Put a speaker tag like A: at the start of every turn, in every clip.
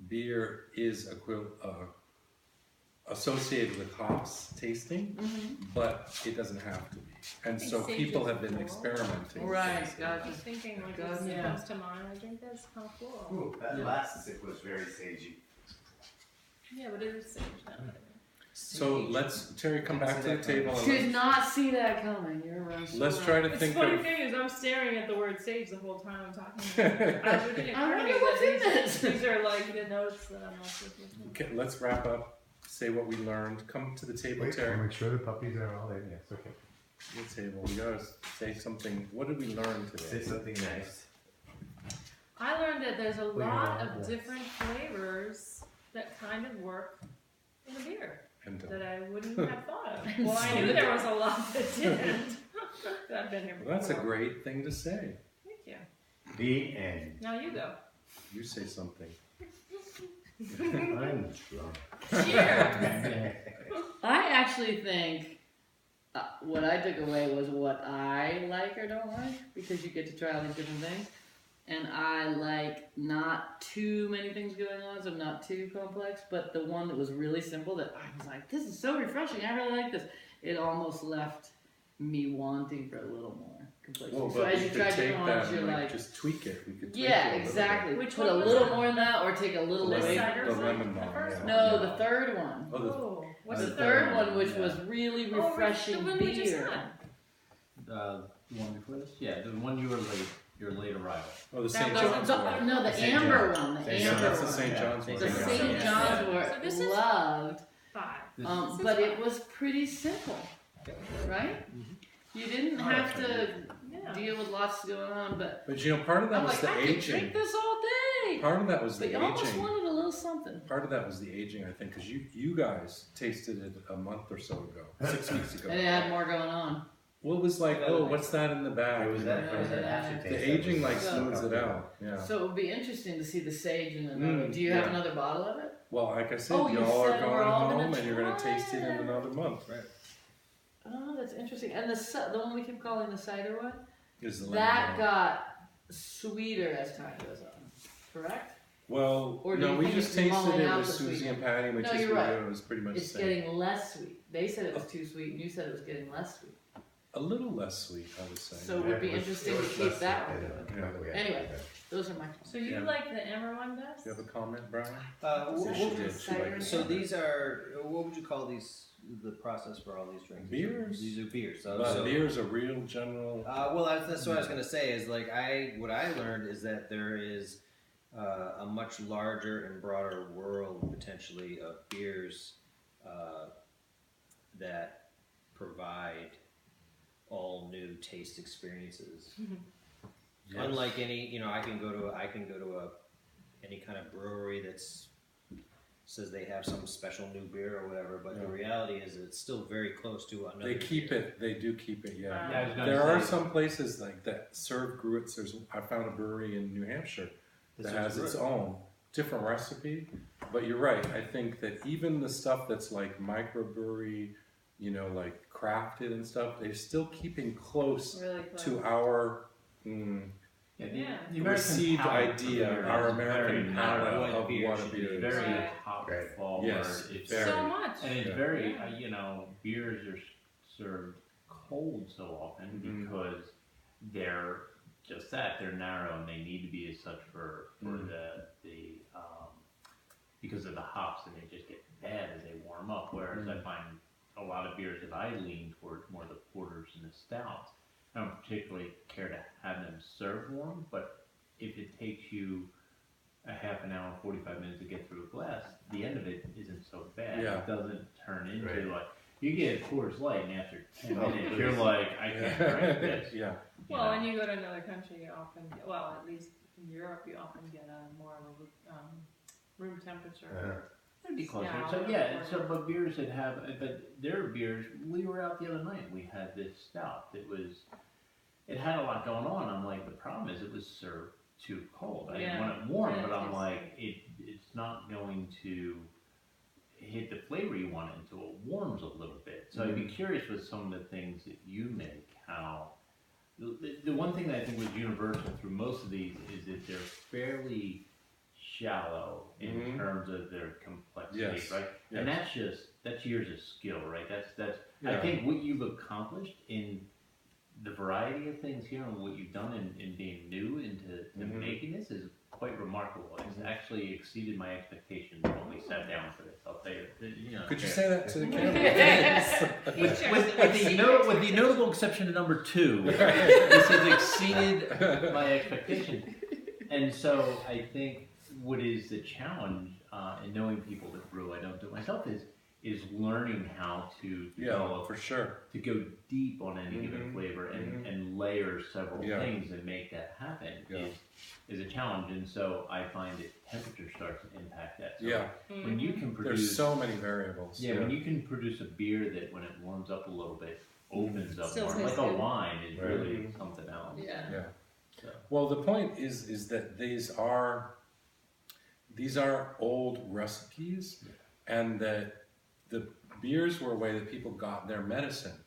A: beer is associated with hops tasting, but it doesn't have to be. And so people have been experimenting.
B: Right,
A: with
B: gotcha.
C: I was thinking, like,
B: God,
C: this
B: yeah.
C: comes to mind. I think that's kind of cool.
D: Ooh, that last sip was very sagey.
C: Yeah, but it is sage now.
A: So let's, Terry, come back to the table. And
B: Did not see that coming. You're right.
A: let's try to
C: The
A: think
C: funny
A: of.
C: thing is, I'm staring at the word sage the whole time I'm talking. I didn't
B: I
C: occur to me
B: wonder what's in
C: that
B: this.
C: these are like the notes that I'm not supposed to.
A: Okay, let's wrap up. Say what we learned. Come to the table,
E: Wait,
A: Terry.
E: I'll make sure the puppies are all in. Yes, okay.
A: The table. We gotta say something. What did we learn
D: Say
A: today?
D: something nice.
C: I learned that there's a
E: Well,
C: lot
E: yeah.
C: of different flavors that kind of work in a beer
A: And
C: that I wouldn't have thought of. Well, I knew there was a lot that didn't. I've been here before.
A: well, that's a great thing to say.
C: Thank you.
D: The end.
C: Now you go.
A: You say something.
D: I'm drunk.
C: Cheers.
B: I actually think what I took away was what I like or don't like, because you get to try all these different things. And I like not too many things going on, so not too complex, but the one that was really simple that I was like, this is so refreshing, I really like this. It almost left me wanting for a little more complexity.
A: Well,
B: so
A: but
B: as
A: we
B: you
A: could
B: try
A: take
B: different ones,
A: that
B: you're
A: and
B: like,
A: just tweak it. We could tweak
B: yeah,
A: it a little
B: exactly.
C: Which
B: Put
C: one
B: a
C: was
B: little
C: that?
B: more in that or take a little
C: This
B: away.
C: cider
A: The
C: one?
A: lemon
C: The
A: bomb,
C: first
A: yeah.
C: one?
B: No, the third one.
A: Oh,
C: Oh, what's
B: The
C: the
B: third
C: third
B: one,
C: one?
B: which was really
C: Oh,
B: refreshing
C: the one we just
B: beer.
C: had.
F: The one before this? Yeah, the one you were late, your late arrival.
A: Oh, the
C: That
A: St.
C: wasn't
A: John's
C: the-
A: one.
B: No, the
D: St.
B: amber
D: John.
B: one. The
D: St.
A: Yeah,
B: amber
A: that's the
B: one.
A: St. John's one.
B: The
D: St.
B: St.
D: Yeah.
B: John's
C: So
B: were
C: this is-
B: loved,
C: Five.
F: This
C: This
B: but
C: is
B: it was pretty simple, right? You didn't
D: Oh,
B: have
D: that's
B: to
C: Yeah.
B: deal with lots going on, but
A: But you know, part of that
B: I'm
A: was
B: like,
A: the
B: I could
A: aging.
B: drink this all day.
A: Part of that was
B: But
A: the
B: you almost
A: aging.
B: wanted a little something.
A: Part of that was the aging, I think, because you guys tasted it a month or so ago, 6 weeks ago.
B: And it had more going on.
A: Well, it was like, oh, what's that in the bag?
D: It was that aftertaste.
A: The aging like
B: Yeah.
A: smooths it out. Yeah.
B: So it would be interesting to see the sage in another.
A: Mm,
B: Do you have
A: yeah.
B: another bottle of it?
A: Well, like I said,
B: Oh, you
A: y'all are
B: said we're
A: going
B: all gonna
A: home and you're gonna
B: try
A: taste it in
B: it.
A: another month, right?
B: Oh, that's interesting. And the one we keep calling the cider one,
A: Is the
B: that
A: lemon
B: got sweeter as time goes on. Correct?
A: well,
B: or do
A: no,
B: you
A: we
B: think
A: just
B: it's
A: tasted
B: mulling
A: it
B: out
A: with
B: the
A: Susie
B: sweetness?
A: and Patty. We
B: No,
A: tasted
B: you're right.
A: it. It was pretty much
B: It's
A: the same.
B: getting less sweet. They said it was too sweet, and you said it was getting less sweet.
A: A little less sweet, I would say.
B: So it would be interesting to keep that one going. Anyway. Those are my.
C: So you
A: Yeah.
C: like the amber one best?
A: Do you have a comment, Brian?
B: So
A: she did. She liked it.
F: So these are, what would you call these, the process for all these drinks?
A: Beers.
F: These are beers. So,
A: But beer is a real general.
F: well, that's what I was going to say is like what I learned is that there is a much larger and broader world potentially of beers that provide all new taste experiences. Unlike any, I can go to any kind of brewery that's says they have some special new beer or whatever, but the reality is it's still very close to another.
A: They keep it. They do keep it. Yeah.
F: Yeah, I was gonna
A: There are
F: say-
A: some places like that serve Gruitz. I found a brewery in New Hampshire that has its own different recipe. But you're right. I think that even the stuff that's like microbrewery, like crafted and stuff, they're still keeping close
C: Really close.
A: to our
F: Yeah,
C: Yeah.
F: the
A: received
F: palate for
A: idea,
F: beer
A: our
F: is
A: American
F: very
A: palate
F: narrow.
A: of what a
F: should be
A: beer is.
F: very
C: Right.
F: hop
D: Right.
F: forward.
A: Yes,
F: It's
A: very.
C: So much.
F: And it's
A: Yeah.
F: very,
C: Yeah.
F: beers are served cold so often
A: Mhm.
F: because they're just that, they're narrow and they need to be as such for
A: Mhm.
F: the because of the hops, and they just get bad as they warm up. Whereas I find a lot of beers that I lean towards more the porters and the stouts. I don't particularly care to have them served warm, but if it takes you a half an hour, 45 minutes to get through a glass, the end of it isn't so bad.
A: Yeah.
F: It doesn't turn into
D: Right.
F: like, you get a Coors Light and after 10
D: Oh,
F: minutes,
D: please.
F: you're like, I can't drink this.
A: Yeah.
F: you
C: Well,
F: know?
C: and you go to another country, you often get, well, at least in Europe, you often get a more of a room temperature.
F: It'd be closer.
C: Yeah,
F: So
C: I'll
F: yeah,
C: look
F: so
C: for it.
F: but beers that have, but there are beers. We were out the other night. We had this stout that was, it had a lot going on. I'm like, the problem is it was served too cold. I didn't
C: Yeah.
F: want it warm,
C: Yeah,
F: but I'm
C: it's-
F: like, it's not going to hit the flavor you want until it warms a little bit. So I'd be curious with some of the things that you make, how. The one thing that I think was universal through most of these is that they're fairly shallow in
A: Mhm.
F: terms of their complexity,
A: Yes.
F: right?
A: Yes.
F: And that's years of skill, right? That's I
A: Yeah.
F: think what you've accomplished in the variety of things here and what you've done in being new into
A: Mhm.
F: making this is quite remarkable. It's
A: Mhm.
F: actually exceeded my expectations when we sat down for this. I'll tell you.
A: Could you say that to the
C: Yes.
A: camera?
F: with the notable exception of number 2, this has exceeded my expectations. And so I think what is the challenge in knowing people that brew, I don't do it myself, is learning how to
A: Yeah,
F: develop,
A: for sure.
F: to go deep on any given
A: Mhm,
F: flavor and,
A: mhm.
F: and layer several
A: Yeah.
F: things and make that happen
A: Yeah.
F: is a challenge. And so I find that temperature starts to impact that. So
A: Yeah,
F: when you can produce
A: there's so many variables.
F: yeah, when you can produce a beer that when it warms up a little bit opens up
C: Still
F: more,
C: tastes
F: like a
C: good.
F: wine is
A: Right.
F: really something else.
B: Yeah.
A: Yeah.
F: So.
A: Well, the point is that these are old recipes, and that the beers were a way that people got their medicine,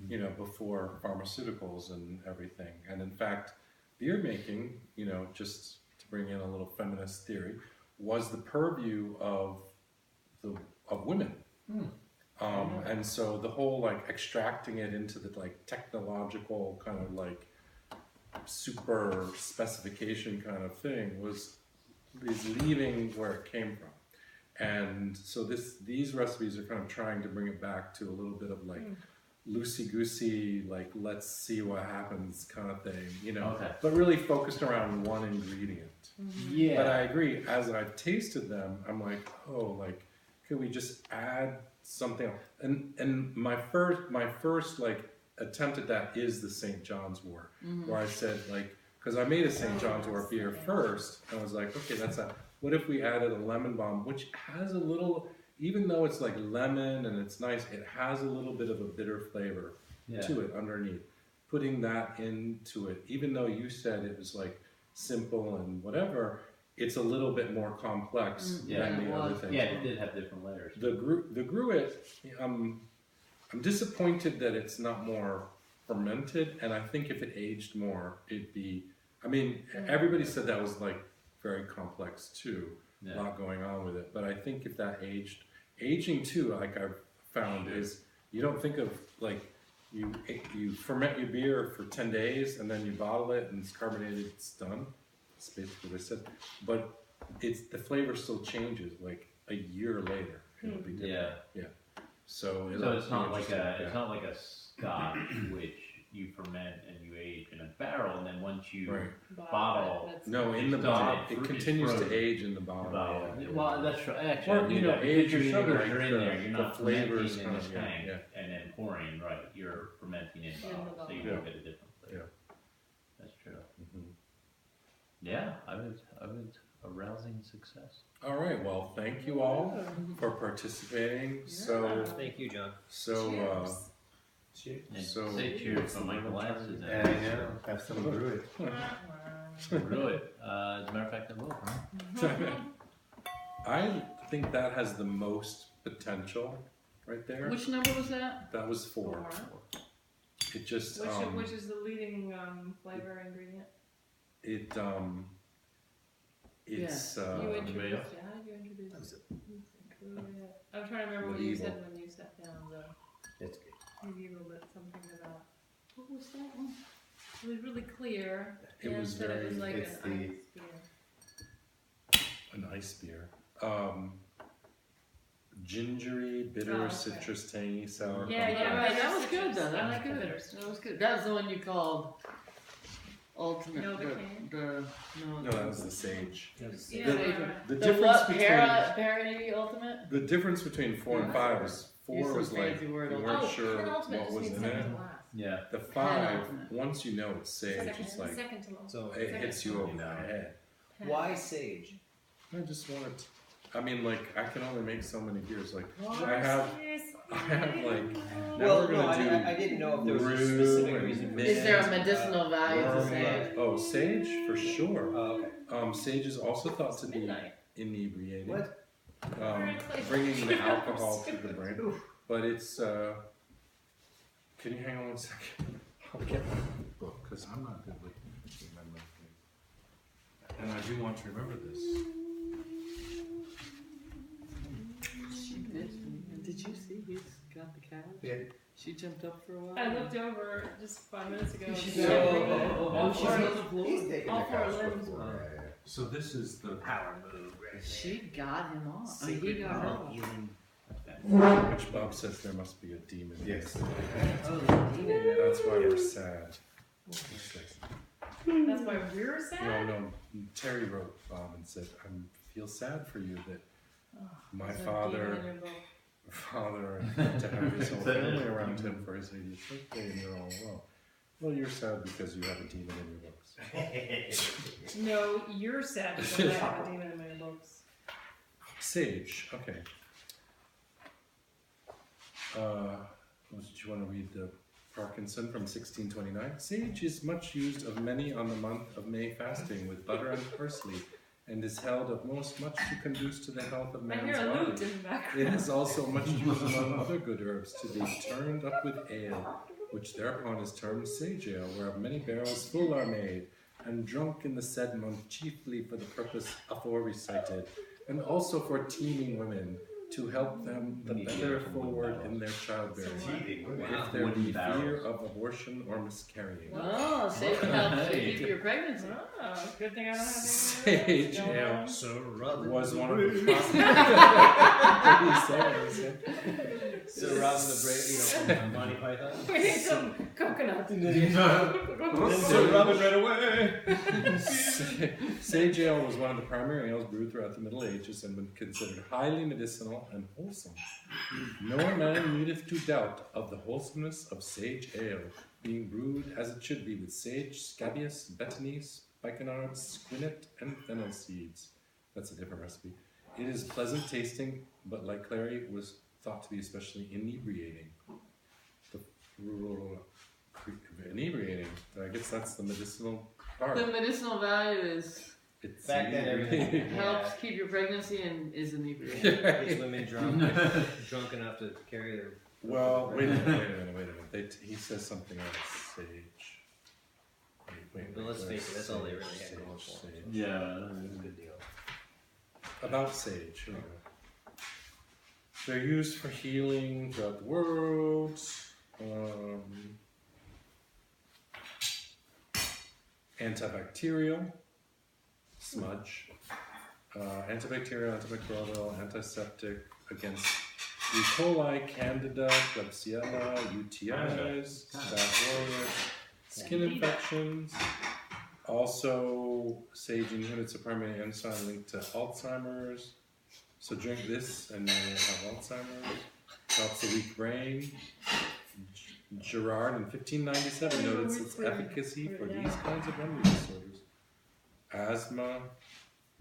A: you know, before pharmaceuticals and everything. And in fact, beer making, you know, just to bring in a little feminist theory, was the purview of women. And so the whole like extracting it into the like technological kind of like super specification kind of thing is leaving where it came from. And so these recipes are kind of trying to bring it back to a little bit of like loosey-goosey, like let's see what happens kind of thing, you know,
F: Okay.
A: but really focused around one ingredient.
F: Yeah.
A: But I agree, as I've tasted them, I'm like, oh, like, could we just add something else? And my first like attempt at that is the St. John's Wort, where I said like, because I made a St. John's Wort beer first, and I was like, okay, what if we added a lemon balm, which has a little, even though it's like lemon and it's nice, it has a little bit of a bitter flavor to it underneath. Putting that into it, even though you said it was like simple and whatever, it's a little bit more complex than the other things.
F: Yeah, it did have different layers.
A: The Gruit, I'm disappointed that it's not more fermented, and I think if it aged more, it'd be. I mean, everybody said that was like very complex too, a lot going on with it. But I think if that aging too, like I've found, is you don't think of like you ferment your beer for 10 days and then you bottle it and it's carbonated, it's done. That's basically what I said. But the flavor still changes like a year later. It'll be different.
F: Yeah.
A: So
F: it's not like
A: interesting,
F: it's not like a Scotch which you ferment and you age in a barrel, and then once you bottle.
A: No, in the
F: It's
A: bottle.
F: done.
A: It
F: It's
A: continues to
F: frozen.
A: age in the bottle. Yeah.
F: Well, that's true. Actually,
A: Or,
F: I knew
A: you know,
F: that because your
A: aging,
F: sugars
A: like,
F: are in there. You're
A: the
F: not
A: flavors
F: fermenting in
A: kind
F: this
A: of,
F: tank
A: yeah.
F: and then pouring, right? You're fermenting in
C: the
F: bottle, so you
A: bottle.
F: will get a different flavor. That's true.
A: Mhm.
F: Yeah, I was a rousing success.
A: All right. Well, thank you all for participating.
G: Thank you, John.
D: Cheers.
F: And
A: So-
F: say cheers from my glasses.
D: Yeah, I know. Have some Gruit.
F: Brew it. As a matter of fact, I will. Huh?
A: I think that has the most potential right there.
B: Which number was that?
A: That was 4. It just
C: Which is the leading flavor ingredient?
A: it's
C: You introduced it. How did you introduce it? I'm trying to remember what you said when you sat down.
D: That's good.
C: You gave a little bit something about.
B: What was that one?
C: It was really clear.
A: It
C: and
A: was
C: said it was
A: very-
C: like
D: it's
C: an
D: the-
C: ice beer.
A: an ice beer. Gingery, bitter,
C: Oh, okay.
A: citrus, tangy, sour.
C: Yeah,
A: pumpkin.
C: yeah,
B: Right, that was
C: citrus.
B: good though. That
C: I
B: was
C: like the
B: good.
C: bitters.
B: That was good. That was the one you called ultimate.
C: Novocaine?
A: No, that was the sage.
C: Yeah,
A: The-
C: right.
A: The
B: The
A: difference
B: what?
A: between
B: Parody ultimate?
A: the difference between 4 and 5 was 4
B: Use some
A: was like
B: fancy
A: you
B: word.
A: weren't
C: Oh,
A: sure
C: penultimate
A: what
C: just
A: was
C: means
A: in
C: second
A: it.
C: to last.
F: Yeah.
A: The 5,
B: Penultimate.
A: once you know it's sage, it's like
C: second to most.
G: So,
A: it hits you over the head.
G: why sage?
A: I just wanted to, I mean, like, I can only make so many beers. Like, I have like, now
G: Well,
A: we're
G: no,
A: gonna do
G: I didn't know if there was a
A: rue
G: specific
A: and
G: reason for
A: mint.
B: Is there a medicinal value to
A: wormwood.
B: sage?
A: Oh, sage for sure.
G: Oh, okay.
A: Sage is also thought to be
C: Midnight.
A: inebriating,
G: What?
A: bringing the alcohol to the brain. But it's. Can you hang on one second? I'll get my book because I'm not good with remembering things, and I do want to remember this.
B: He's got the couch.
D: Yeah.
B: She jumped up for a while.
C: I looked over just 5 minutes ago.
B: She's
C: and
B: oh, she's
C: four-
B: on the floor.
D: He's taking
C: All
D: the
C: four
D: couch
C: limbs
D: before.
C: were-
D: Yeah, yeah.
A: So this is the
F: Power move. Right
B: She got him on. I mean, he
F: Secret
B: got her
F: mouth
B: on.
F: healing.
A: which Bob says there must be a demon.
D: Yes.
B: Oh, the demon.
A: That's why we're sad.
C: That's why we're sad.
A: No, Terry wrote Bob and said, I feel sad for you that my
C: There's a demon in your book.
A: father to have his whole family around him for his 80th birthday and you're all alone. Well, you're sad because you have a demon in your books.
C: No, you're sad because I have a demon in my books.
A: Sage, okay. Did you want to read the Parkinson from 1629? Sage is much used of many on the month of May fasting with butter and parsley, and is held of much to conduce to the health of
C: I
A: man's
C: hear a lute
A: body.
C: in the background.
A: It is also much used among other good herbs to be turned up with ale, which thereupon is termed sage ale, whereof many barrels full are made, and drunk in the said month chiefly for the purpose afore recited, and also for teeming women, to help them the better forward in their childbearing, if there be fear of abortion or miscarrying.
B: Oh, sage helps to keep your pregnancy.
C: Oh, good thing I don't have
A: Sage
C: anything
A: ale
C: going
G: So Robin
A: was one of the
G: So Robin the Brave, from Monty Python.
C: on. We need some coconut.
G: So Robin right away.
A: Sage ale was one of the primary ales brewed throughout the Middle Ages and was considered highly medicinal and wholesome. No man needeth to doubt of the wholesomeness of sage ale, being brewed as it should be with sage, scabious, betony, spikenard, squinet, and fennel seeds. That's a different recipe. It is pleasant tasting, but like clary, was thought to be especially inebriating. Inebriating. I guess that's the medicinal part.
B: The medicinal value is
A: It's
G: Back then, everything
B: helps keep your pregnancy and is inebriating.
G: gets women drunk enough to carry their.
A: Well, wait a minute. He says something else. Sage.
G: But let's face it, that's all they really had
A: Sage,
G: going for.
A: sage.
F: Yeah.
G: That's a good deal.
A: About sage. Here we go. They're used for healing throughout the world. Antibacterial, smudge, antibacterial, antimicrobial, antiseptic against E. coli, Candida, Klebsiella, UTIs, Staph aureus, skin infections. Also, sage inhibits a primary enzyme linked to Alzheimer's. So drink this and you will have Alzheimer's. Helps a weak brain. Gerard in 1597 noted its efficacy for these kinds of memory disorders. Asthma,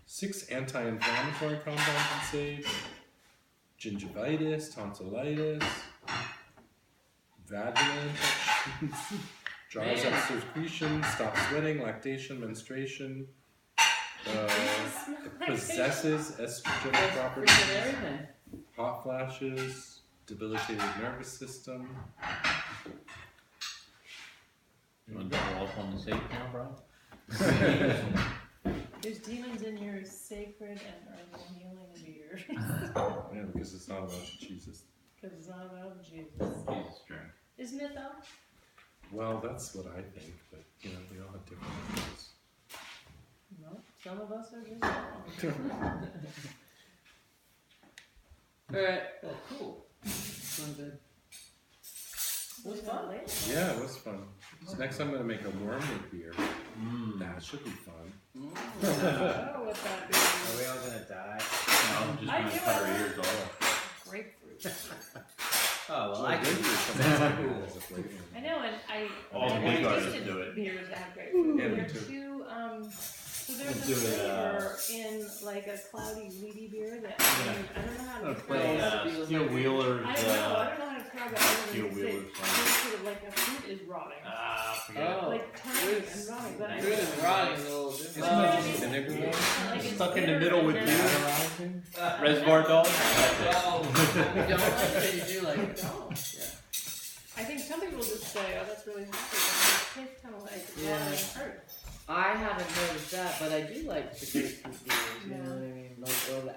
A: 6 anti-inflammatory compounds in sage, gingivitis, tonsillitis, vaginal infections, dries up secretion, stops sweating, lactation, menstruation, it possesses estrogen
B: Freaking
A: properties,
B: everything.
A: hot flashes, debilitated nervous system.
F: You want to double up on the sage now, bro?
C: There's demons in your sacred and herbal healing beer.
A: Yeah, because it's not about Jesus.
C: Because it's not about Jesus.
F: Jesus drink.
C: Isn't it though?
A: Well, that's what I think, but you know, we all have different opinions.
C: No, some of us are just wrong.
B: Alright. Oh, cool. Sounds good.
C: What's fun?
A: Yeah, it was fun. So next I'm gonna make a wormwood beer.
F: Mm.
A: That should be fun.
C: Oh, what's that
G: Are
C: beer?
G: we all gonna die?
F: No, I'm just
C: I
F: gonna
C: knew
F: cut
C: it.
F: our ears off.
C: Grapefruit.
G: Oh, well,
A: So
G: I
A: good
G: can
A: beer, sometimes I do as a flavor.
C: I know, and
F: All the
C: I've
F: big
C: tasted
F: artists do it.
C: beers that have grapefruit.
A: Yeah, me
C: There are
A: too.
C: two, so there's
F: Let's
C: a
F: do it,
C: flavor in like a cloudy, weedy beer that I don't know how to describe
F: Play
C: it.
F: Steel Wheelers.
C: I don't know how to describe it other
F: Steel
C: than to say
F: Wheelers.
C: it's sort of like a fruit is rotting.
F: Forget it.
B: Oh.
C: Like turning and rotting, but I
B: Fruit is rotting a little
A: Isn't
B: different.
A: that just vinegar?
C: like it's
F: Stuck in the
C: bitter
F: middle
C: and
F: with
C: then-
F: beer. Reservoir Dogs.
B: Well, you don't like it, you do like it.
C: No.
B: Yeah.
C: I think some people just say, oh, that's really happy. It tastes kind of like
B: Yeah.
C: rotting earth.
B: I haven't noticed that, but I do like the grapefruit beers, you know what I mean? Like, or the